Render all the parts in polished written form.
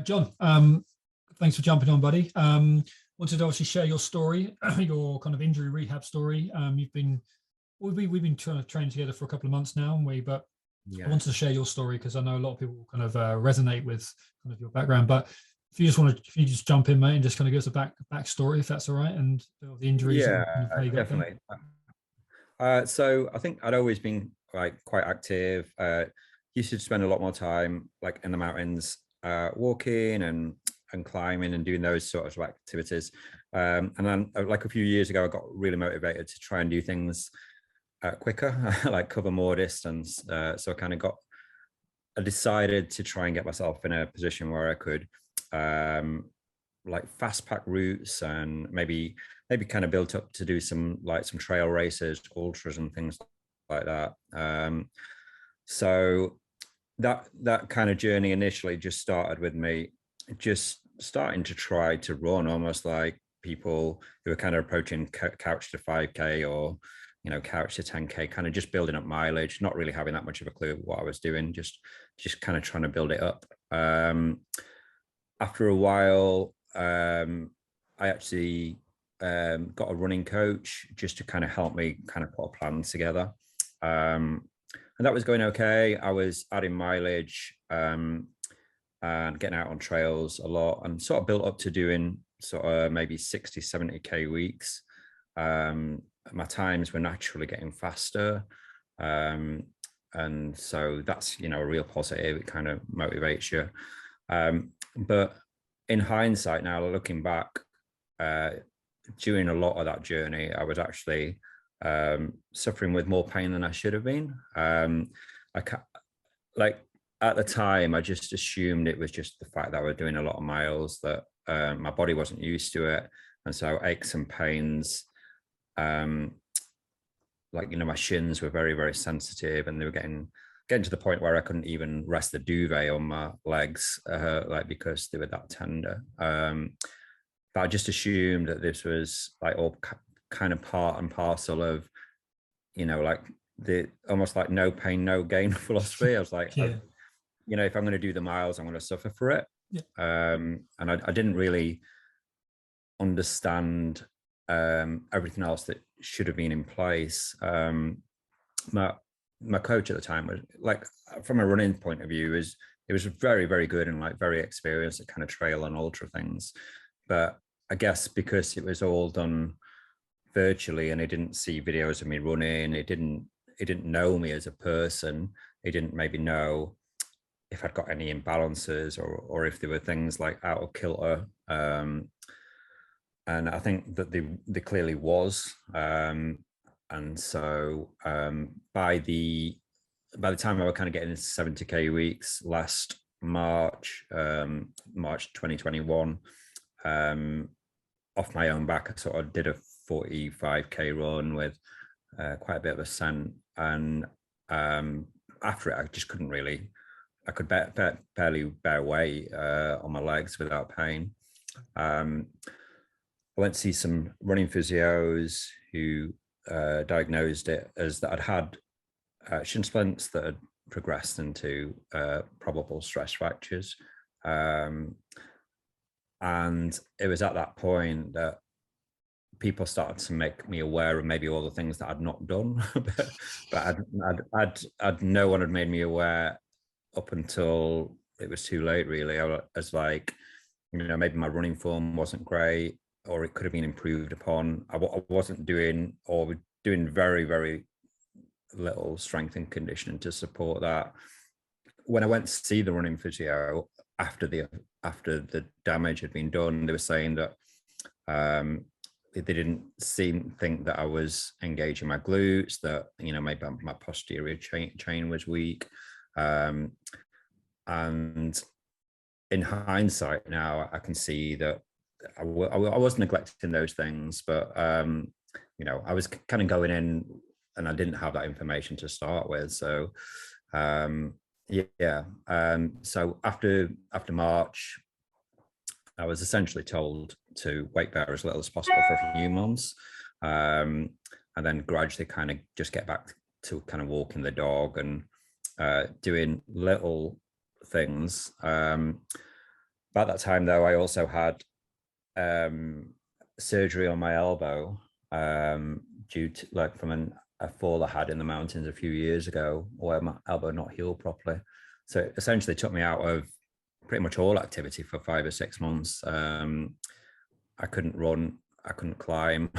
John, thanks for jumping on, buddy. Wanted to obviously share your story, your kind of injury rehab story. We've been trying to train together for a couple of months now, haven't we? But I Yeah. wanted to share your story because I know a lot of people kind of resonate with kind of your background. But if you just jump in, mate, and just kind of give us a backstory, if that's all right, and the injuries Yeah, and kind of how you got there. definitely. So I think I'd always been like quite active. Used to spend a lot more time like in the mountains, walking and climbing and doing those sorts of activities. And then like a few years ago, I got really motivated to try and do things quicker, like cover more distance. So I decided to try and get myself in a position where I could like fast pack routes and maybe kind of built up to do some trail races, ultras and things like that. So that kind of journey initially just started with me just starting to try to run almost like people who are kind of approaching couch to 5K or couch to 10K, kind of just building up mileage, not really having that much of a clue of what I was doing, just kind of trying to build it up. After a while, I actually got a running coach just to kind of help me kind of put a plan together. And that was going okay. I was adding mileage and getting out on trails a lot and sort of built up to doing sort of maybe 60, 70K weeks. My times were naturally getting faster. And so that's, a real positive. It kind of motivates you. But in hindsight now, looking back, during a lot of that journey, I was actually suffering with more pain than I should have been. At the time, I just assumed it was just the fact that I was doing a lot of miles, that my body wasn't used to it. And so aches and pains, my shins were very, very sensitive, and they were getting to the point where I couldn't even rest the duvet on my legs, because they were that tender. But I just assumed that this was like all kind of part and parcel of, like the almost like no pain, no gain philosophy. I was like, Yeah. If I'm going to do the miles, I'm going to suffer for it. Yeah. And I didn't really understand everything else that should have been in place. My coach at the time was like, from a running point of view, it was very, very good and like very experienced at kind of trail and ultra things. But I guess because it was all done virtually and he didn't see videos of me running, he didn't know me as a person. He didn't maybe know if I'd got any imbalances or if there were things like out of kilter. And I think that there clearly was. And so by the time I was kind of getting into 70K weeks last March 2021, off my own back, I sort of did a 45K run with quite a bit of ascent. And after it, I just couldn't really, I could barely bear weight on my legs without pain. I went to see some running physios who diagnosed it as that I'd had shin splints that had progressed into probable stress fractures. And it was at that point that people started to make me aware of maybe all the things that I'd not done, but no one had made me aware up until it was too late, really. I was like, maybe my running form wasn't great, or it could have been improved upon. I wasn't doing, or doing very, very little strength and conditioning to support that. When I went to see the running physio after the damage had been done, they were saying that they didn't think that I was engaging my glutes, that maybe my posterior chain was weak, and in hindsight now I can see that I was neglecting those things, but I was kind of going in and I didn't have that information to start with. So so after March, I was essentially told to weight bear as little as possible for a few months, and then gradually kind of just get back to kind of walking the dog and doing little things. About that time, though, I also had surgery on my elbow due to from a fall I had in the mountains a few years ago, where my elbow not healed properly. So it essentially took me out of pretty much all activity for 5 or 6 months. I couldn't run, I couldn't climb.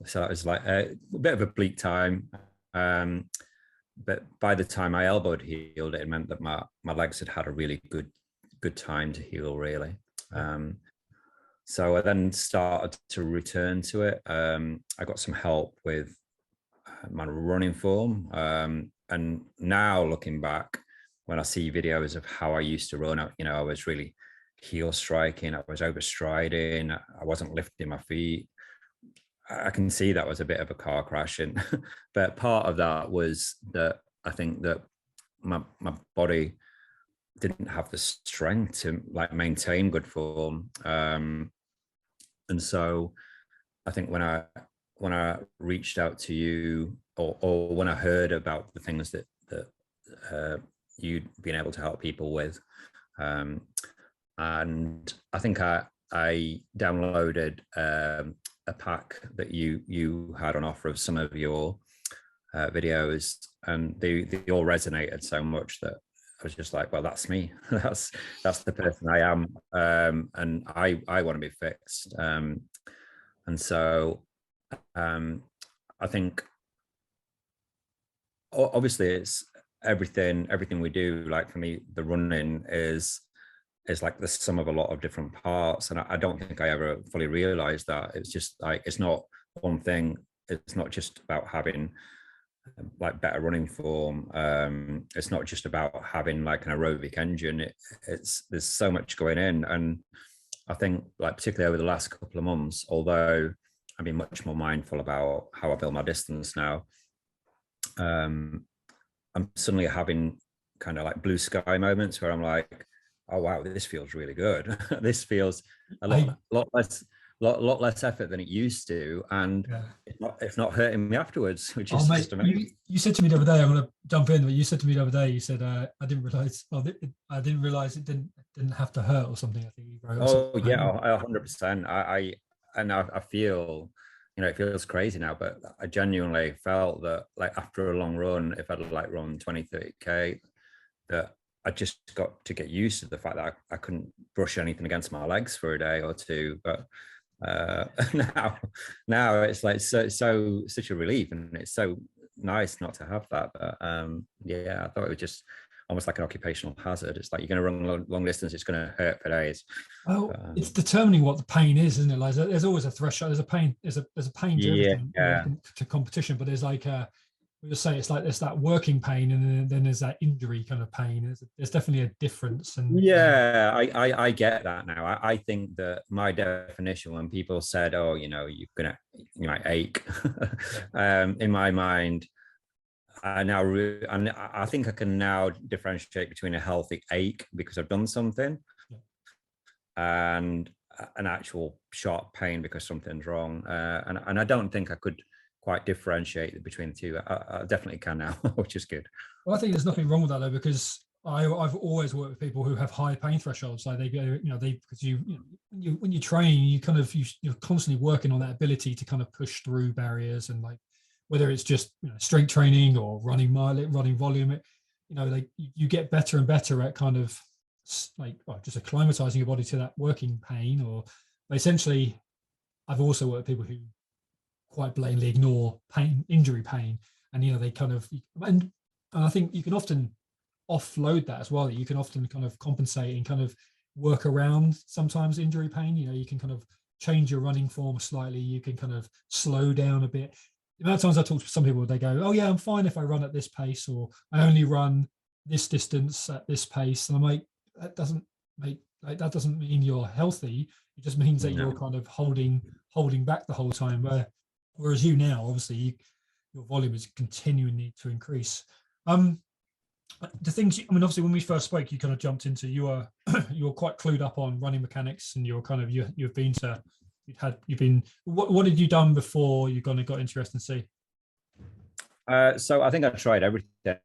So it was like a bit of a bleak time. But by the time my elbow had healed, it meant that my legs had had a really good time to heal, really. So I then started to return to it. I got some help with my running form. And now looking back, when I see videos of how I used to run, I was really heel striking, I was overstriding, I wasn't lifting my feet. I can see that was a bit of a car crash. But part of that was that I think that my body didn't have the strength to maintain good form. And so I think when I reached out to you, or when I heard about the things that you'd been able to help people with, and I think I downloaded a pack that you had on offer of some of your videos, and they all resonated so much that I was just like, well, that's me. that's the person I am, and I want to be fixed. And so I think obviously it's everything we do. Like for me, the running is like the sum of a lot of different parts, and I don't think I ever fully realized that. It's just like, it's not one thing. It's not just about having better running form. It's not just about having an aerobic engine. There's so much going in. And I think particularly over the last couple of months, although I've been much more mindful about how I build my distance now, I'm suddenly having kind of blue sky moments where I'm like, oh wow, this feels really good. This feels a lot less effort than it used to, and it's not hurting me afterwards, which is just amazing. You said to me the other day, I'm going to jump in, but you said to me the other day, you said I didn't realize it didn't have to hurt or something. I think you wrote. Oh yeah, 100%. I feel, it feels crazy now, but I genuinely felt that after a long run, if I'd run 20-30k, that I just got to get used to the fact that I couldn't brush anything against my legs for a day or two. But now it's such a relief, and it's so nice not to have that. But yeah, I thought it was just almost like an occupational hazard. It's like, you're going to run long distance, it's going to hurt for days. Well, it's determining what the pain is, isn't it? Like, there's always a threshold. There's a pain. There's a pain to everything, to competition. But there's we just say it's there's that working pain, and then there's that injury kind of pain. There's definitely a difference. And I get that now. I think that my definition, when people said, "Oh, you might ache," in my mind, I think I can now differentiate between a healthy ache because I've done something, and an actual sharp pain because something's wrong. And I don't think I could quite differentiate between the two. I definitely can now, which is good. Well, I think there's nothing wrong with that, though, because I've always worked with people who have high pain thresholds. Like, they go, because when you train, you're constantly working on that ability to kind of push through barriers, and whether it's just strength training or running volume, you get better and better at kind of just acclimatizing your body to that working pain. But essentially, I've also worked with people who quite blatantly ignore injury pain, and they kind of, and I think you can often offload that as well. You can often kind of compensate and kind of work around sometimes injury pain. You can kind of change your running form slightly. You can kind of slow down a bit. The amount of times I talk to some people, they go, "Oh yeah, I'm fine if I run at this pace, or I only run this distance at this pace." And I'm like, that doesn't mean you're healthy. It just means that you're kind of holding back the whole time. Whereas you now, obviously, your volume is continuing to increase. The things, obviously, when we first spoke, you kind of jumped into, you were quite clued up on running mechanics, and what had you done before you got into S&C? So I think I tried everything.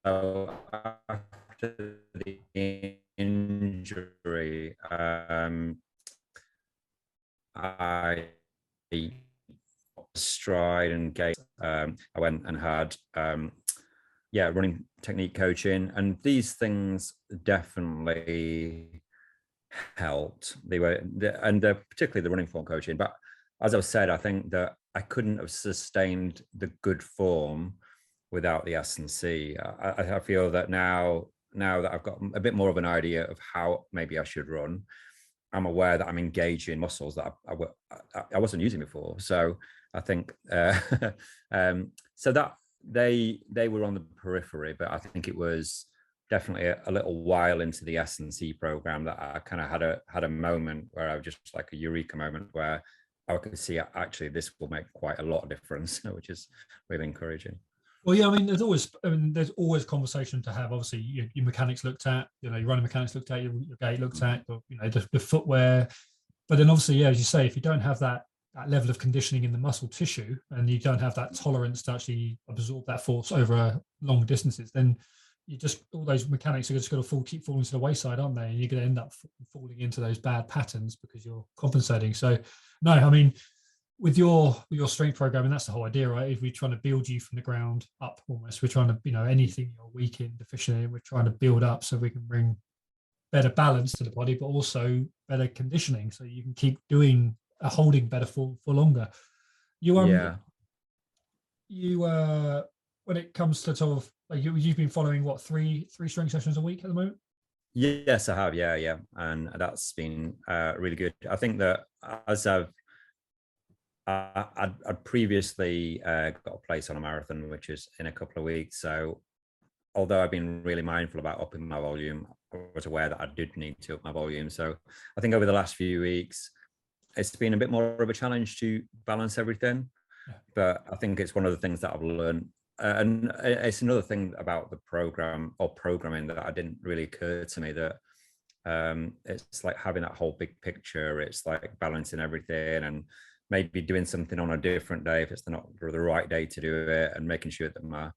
So after the injury, I stride and gait. I went and had running technique coaching, and these things definitely helped. And particularly the running form coaching. But as I've said, I think that I couldn't have sustained the good form without the S&C. I feel that now that I've got a bit more of an idea of how maybe I should run, I'm aware that I'm engaging muscles that I wasn't using before. So I think so that they were on the periphery, but I think it was definitely a little while into the S&C program that I kind of had a moment where I was just like a eureka moment where I could see actually this will make quite a lot of difference, which is really encouraging. Well, yeah, I mean, there's always conversation to have. Obviously, your mechanics looked at, your running mechanics looked at, your gait looked at, or, the footwear. But then obviously, yeah, as you say, if you don't have that level of conditioning in the muscle tissue and you don't have that tolerance to actually absorb that force over long distances, then you just, all those mechanics are just going to keep falling to the wayside, aren't they? And you're going to end up falling into those bad patterns because you're compensating. So, no, I mean, with your strength programming, that's the whole idea, right? If we're trying to build you from the ground up, almost, we're trying to, anything you're weak in, deficient in, we're trying to build up so we can bring better balance to the body, but also better conditioning, so you can keep holding better for longer. You when it comes to sort of like you've been following what three strength sessions a week at the moment? Yes, I have. Yeah, and that's been really good. I think that as I'd previously got a place on a marathon, which is in a couple of weeks. So although I've been really mindful about upping my volume, I was aware that I did need to up my volume. So I think over the last few weeks, it's been a bit more of a challenge to balance everything. Yeah. But I think it's one of the things that I've learned. And it's another thing about the program or programming that didn't really occur to me, that it's like having that whole big picture. It's like balancing everything and maybe doing something on a different day if it's not the right day to do it, and making sure that my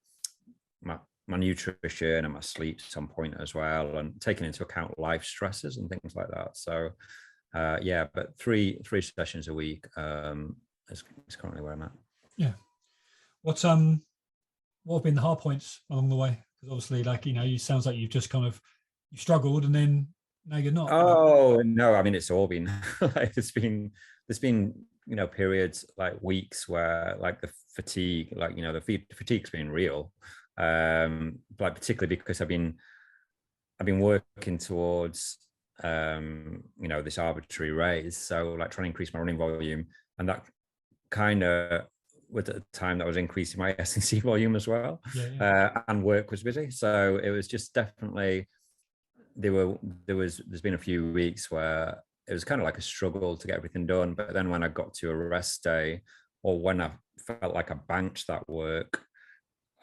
nutrition and my sleep's on point as well, and taking into account life stresses and things like that. So but three sessions a week is currently where I'm at. Yeah. What have been the hard points along the way? Because obviously, you sounds like you've just kind of you struggled and then now you're not. Oh no, I mean, it's all been like there's been periods, like weeks where like the fatigue, the fatigue's been real, but particularly because I've been working towards this arbitrary raise, so like trying to increase my running volume, and that kind of with the time that was increasing my S&C volume as well. And work was busy, so it was just definitely there's been a few weeks where it was kind of like a struggle to get everything done. But then when I got to a rest day, or when I felt like I banked that work,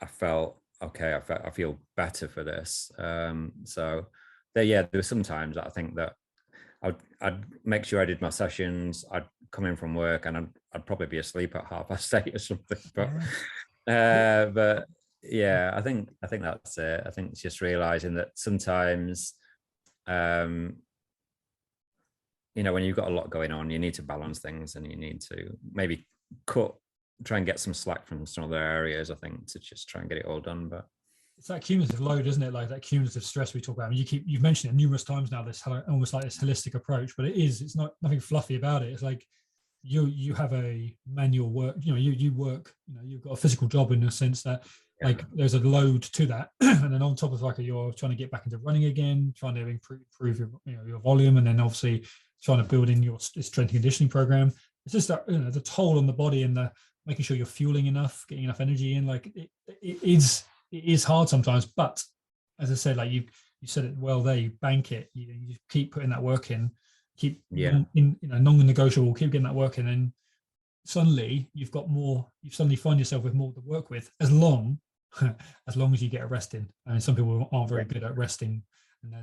I felt okay. I feel better for this. So there were some times that I think that I'd make sure I did my sessions. I'd come in from work and I'd probably be asleep at 8:30 or something. But yeah, I think that's it. I think it's just realizing that sometimes, when you've got a lot going on, you need to balance things, and you need to maybe try and get some slack from some other areas, I think, to just try and get it all done. But it's that cumulative load, isn't it? Like that cumulative stress we talk about. I mean, you've mentioned it numerous times now, this almost like this holistic approach, but it's nothing fluffy about it. It's like you have a manual work, you work, you've got a physical job in the sense that like there's a load to that. And then on top of you're trying to get back into running again, trying to improve your volume, and then obviously trying to build in your strength and conditioning program. It's just that, the toll on the body and the making sure you're fueling enough, getting enough energy in, like it is hard sometimes, but as I said, like you said it well there, you bank it, you keep putting that work in, keep non-negotiable, keep getting that work in, and suddenly you suddenly find yourself with more to work with, as long as you get a rest in. I mean, some people aren't very good at resting, and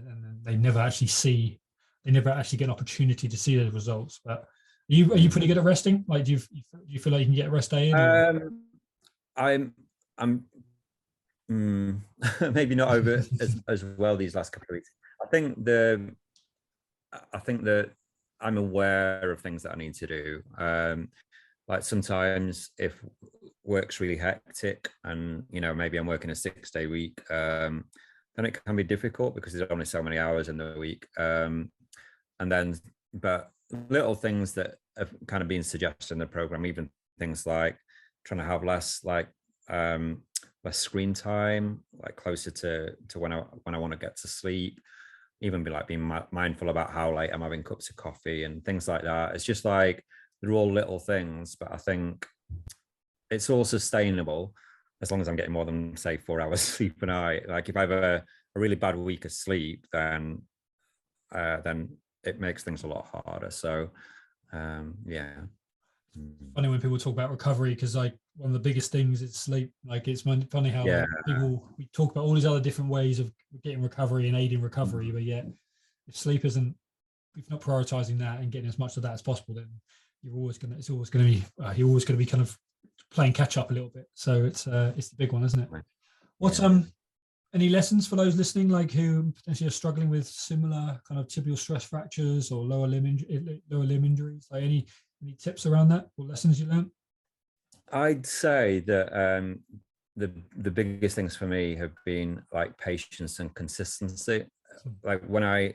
they never actually get an opportunity to see those results. But are you pretty good at resting? Like, do you feel like you can get a rest day in? I'm maybe not over as well these last couple of weeks. think that I'm aware of things that I need to do. Like sometimes if work's really hectic and, you know, maybe I'm working a 6-day week, then it can be difficult because there's only so many hours in the week. And then, but little things that have kind of been suggested in the program, even things like trying to have less screen time, like closer to when I want to get to sleep, even be like being mindful about how late I'm having cups of coffee and things like that. It's just like, they're all little things, but I think it's all sustainable as long as I'm getting more than, say, 4 hours sleep a night. Like if I have a really bad week of sleep, then it makes things a lot harder. So yeah. Funny when people talk about recovery, because like one of the biggest things is sleep. Like it's funny how like we talk about all these other different ways of getting recovery and aiding recovery, but yet if sleep isn't, if not prioritizing that and getting as much of that as possible, then you're always gonna be kind of playing catch up a little bit. So it's the big one, isn't it? What's any lessons for those listening, like who potentially are struggling with similar kind of tibial stress fractures or lower limb injuries? Like any tips around that or lessons you learned? I'd say that the biggest things for me have been like patience and consistency. Like when I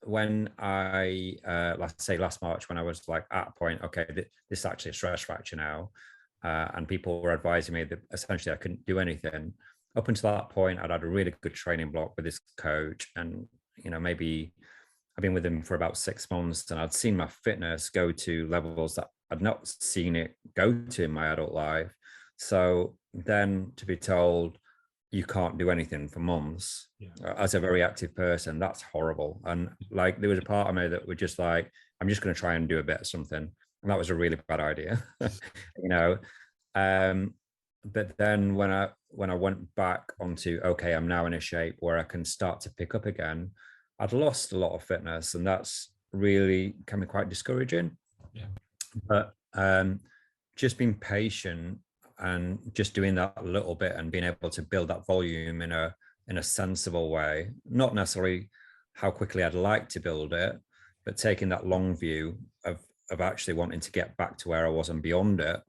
let's say last March, when I was like at a point, okay, this is actually a stress fracture now, and people were advising me that essentially I couldn't do anything. Up until that point, I'd had a really good training block with this coach, and you know, maybe I've been with him for about 6 months, and I'd seen my fitness go to levels that I'd not seen it go to in my adult life. So then to be told you can't do anything for months as a very active person, that's horrible. And like there was a part of me that was just like, I'm just going to try and do a bit of something, and that was a really bad idea. You know. But then when I went back onto, okay, I'm now in a shape where I can start to pick up again, I'd lost a lot of fitness, and that's really can be quite discouraging. Yeah. But just being patient and just doing that a little bit and being able to build that volume in a sensible way, not necessarily how quickly I'd like to build it, but taking that long view of actually wanting to get back to where I was and beyond it.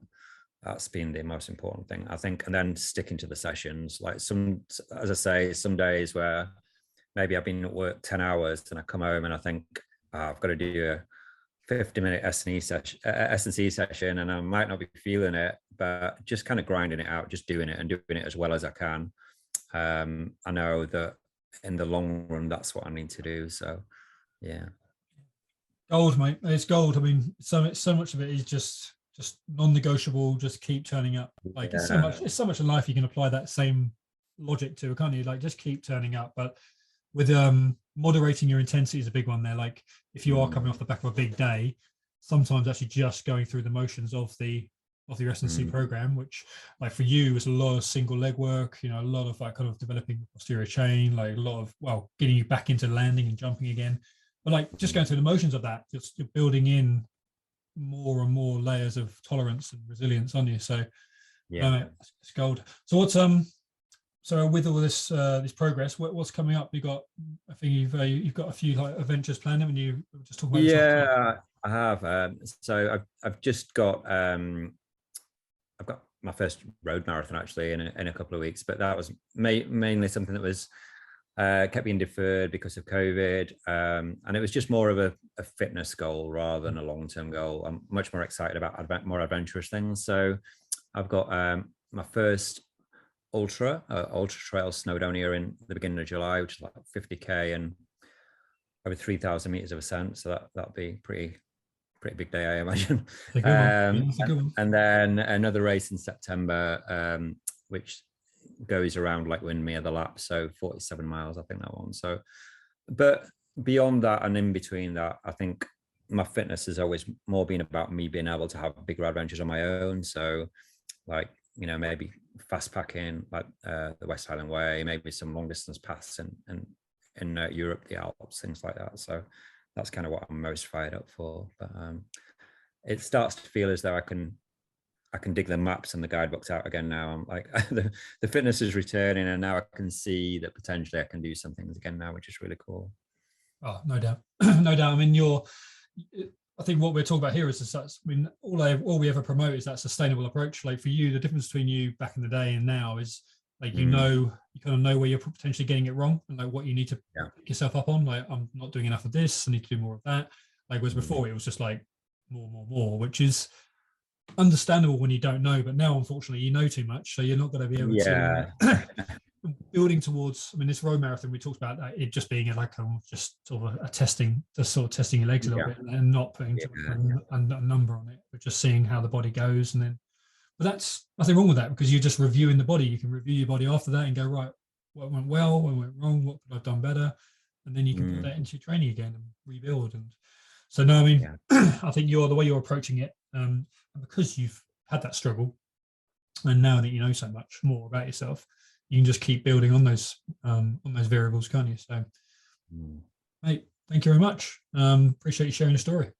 That's been the most important thing, I think. And then sticking to the sessions, like as I say, some days where maybe I've been at work 10 hours and I come home and I think, I've got to do a 50-minute S&C session, and I might not be feeling it, but just kind of grinding it out, just doing it and doing it as well as I can. I know that in the long run, that's what I need to do. So yeah. Gold, mate. It's gold. I mean, so much of it is just non-negotiable. Just keep turning up. Like it's so much in life you can apply that same logic to, can't you? Like just keep turning up. But with moderating your intensity is a big one there. Like if you are coming off the back of a big day, sometimes actually just going through the motions of your S&C program, which like for you is a lot of single leg work, you know, a lot of like kind of developing the posterior chain, like a lot of getting you back into landing and jumping again. But like just going through the motions of that, just you're building in more and more layers of tolerance and resilience on you. So it's gold. So what's so with all this this progress, what's coming up? I think you've got a few like adventures planned, haven't you? Just talking about Yeah, I have. So I've just got I've got my first road marathon actually in a couple of weeks, but that was mainly something that was kept being deferred because of COVID, and it was just more of a fitness goal rather than a long-term goal. I'm much more excited about more adventurous things. So I've got my first ultra trail Snowdonia in the beginning of July, which is like 50k and over 3,000 meters of ascent. So that'll be pretty big day, I imagine. And then another race in September, which goes around like Windmere the lap, so 47 miles, I think that one. So, but beyond that and in between that, I think my fitness has always more been about me being able to have bigger adventures on my own. So, like, you know, maybe fast packing like the West Highland Way, maybe some long distance paths in Europe, the Alps, things like that. So that's kind of what I'm most fired up for. But it starts to feel as though I can dig the maps and the guidebooks out again now. I'm like the fitness is returning, and now I can see that potentially I can do some things again now, which is really cool. Oh, no doubt. No doubt. I mean, I think what we're talking about here is just such, I mean, all we ever promote is that sustainable approach. Like for you, the difference between you back in the day and now is like, you kind of know where you're potentially getting it wrong and like what you need to pick yourself up on. Like, I'm not doing enough of this. I need to do more of that. Like, whereas before it was just like more, which is understandable when you don't know. But now, unfortunately, you know too much. So you're not going to be able to building towards, I mean, this road marathon, we talked about it just being like just sort of a testing, just sort of testing your legs a little bit and not putting a number on it, but just seeing how the body goes. And then, but that's nothing wrong with that because you're just reviewing the body. You can review your body after that and go, right, what went well, what went wrong, what could I have done better? And then you can put that into your training again and rebuild. And so, no, I mean, I think the way you're approaching it, and because you've had that struggle, and now that you know so much more about yourself, you can just keep building on those variables, can't you? So, mate, thank you very much. Appreciate you sharing the story.